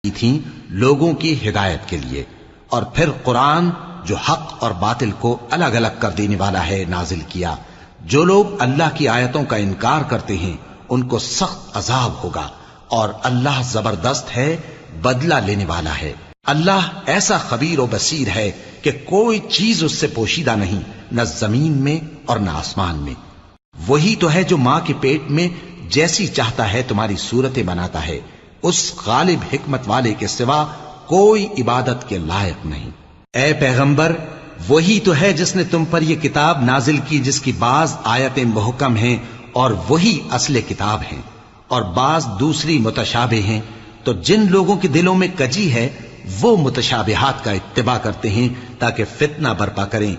की थी लोगों की हिदायत के लिए, और फिर कुरान जो हक और बातिल को अलग अलग कर देने वाला है नाजिल किया। जो लोग अल्लाह की आयतों का इनकार करते हैं उनको सख्त अजाब होगा, और अल्लाह जबरदस्त है, बदला लेने वाला है। अल्लाह ऐसा खबीर और बसीर है कि कोई चीज उससे पोशीदा नहीं, न जमीन में और न आसमान में। वही तो है जो मां के पेट में जैसी चाहता है तुम्हारी सूरतें बनाता है। उस गालिब हिकमत वाले के सिवा कोई इबादत के लायक नहीं। ए पैगंबर, वही तो है जिसने तुम पर यह किताब नाजिल की जिसकी बाज आयतें मुहकम हैं और वही असले किताब हैं, और बाज दूसरी मुतशाबे हैं। तो जिन लोगों के दिलों में कजी है वो मुतशाबिहात का इत्तिबा करते हैं ताकि फितना बर्पा करें,